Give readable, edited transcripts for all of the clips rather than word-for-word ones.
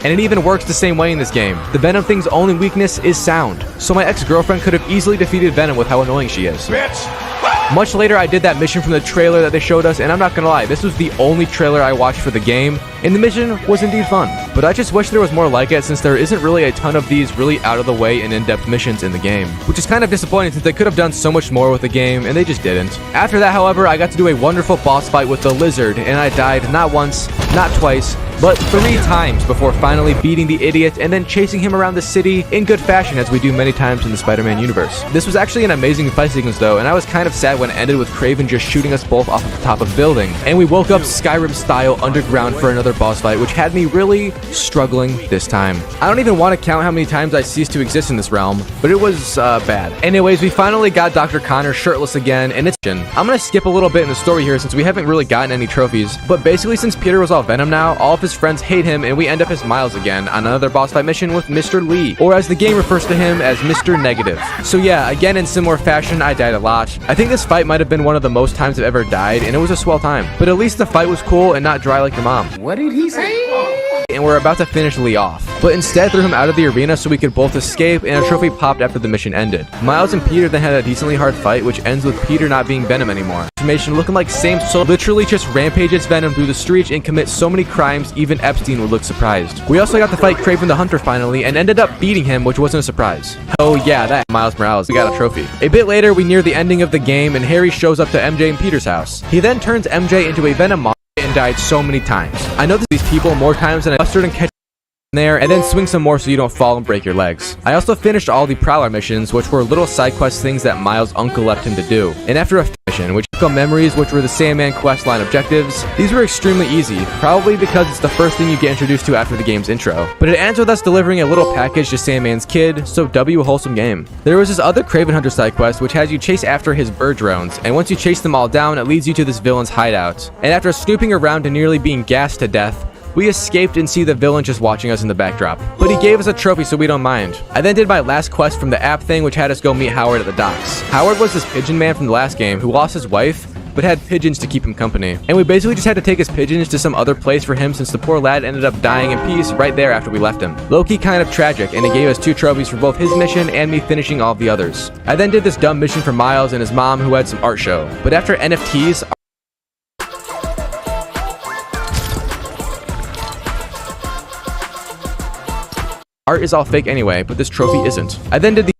and it even works the same way in this game. The Venom thing's only weakness is sound, so my ex-girlfriend could have easily defeated Venom with how annoying she is. Much later, I did that mission from the trailer that they showed us, and I'm not gonna lie, this was the only trailer I watched for the game, and the mission was indeed fun. But I just wish there was more like it, since there isn't really a ton of these really out-of-the-way and in-depth missions in the game, which is kind of disappointing since they could have done so much more with the game, and they just didn't. After that, however, I got to do a wonderful boss fight with the Lizard, and I died not once, not twice, but 3 times before finally beating the idiot and then chasing him around the city in good fashion, as we do many times in the Spider-Man universe. This was actually an amazing fight sequence though, and I was kind of sad when it ended with Kraven just shooting us both off of the top of the building, and we woke up Skyrim style underground for another boss fight, which had me really struggling this time. I don't even want to count how many times I ceased to exist in this realm, but it was bad. Anyways, we finally got Dr. Connor shirtless again, and it's I'm gonna skip a little bit in the story here since we haven't really gotten any trophies, but basically since Peter was all Venom now, all of his friends hate him, and we end up as Miles again on another boss fight mission with Mr. Lee, or as the game refers to him as Mr. Negative. So yeah, again in similar fashion, I died a lot. I think this fight might have been one of the most times I've ever died, and it was a swell time. But at least the fight was cool and not dry like your mom. What did he say? And we're about to finish Lee off, but instead threw him out of the arena so we could both escape, and a trophy popped after the mission ended. Miles and Peter then had a decently hard fight, which ends with Peter not being Venom anymore. Information looking like same soul literally just rampages Venom through the streets and commits so many crimes even Epstein would look surprised. We also got to fight Kraven the Hunter finally and ended up beating him, which wasn't a surprise. Oh yeah, that Miles Morales, we got a trophy. A bit later, we near the ending of the game and Harry shows up to MJ and Peter's house. He then turns MJ into a Venom monster and died so many times. I know these people more times than I mustard and catch there, and then swing some more so you don't fall and break your legs. I also finished all the Prowler missions, which were little side quest things that Miles' uncle left him to do. And after a mission, which took memories, which were the Sandman quest line objectives, these were extremely easy, probably because it's the first thing you get introduced to after the game's intro. But it ends with us delivering a little package to Sandman's kid, so W a wholesome game. There was this other Kraven Hunter side quest, which has you chase after his bird drones, and once you chase them all down, it leads you to this villain's hideout. And after snooping around and nearly being gassed to death, we escaped and see the villain just watching us in the backdrop. But he gave us a trophy, so we don't mind. I then did my last quest from the app thing, which had us go meet Howard at the docks. Howard was this pigeon man from the last game who lost his wife, but had pigeons to keep him company. And we basically just had to take his pigeons to some other place for him since the poor lad ended up dying in peace right there after we left him. Low-key kind of tragic, and he gave us 2 trophies for both his mission and me finishing all of the others. I then did this dumb mission for Miles and his mom who had some art show. But after NFTs, art is all fake anyway, but this trophy isn't. I then did the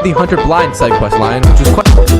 The Hunter Blind side quest line, which was quite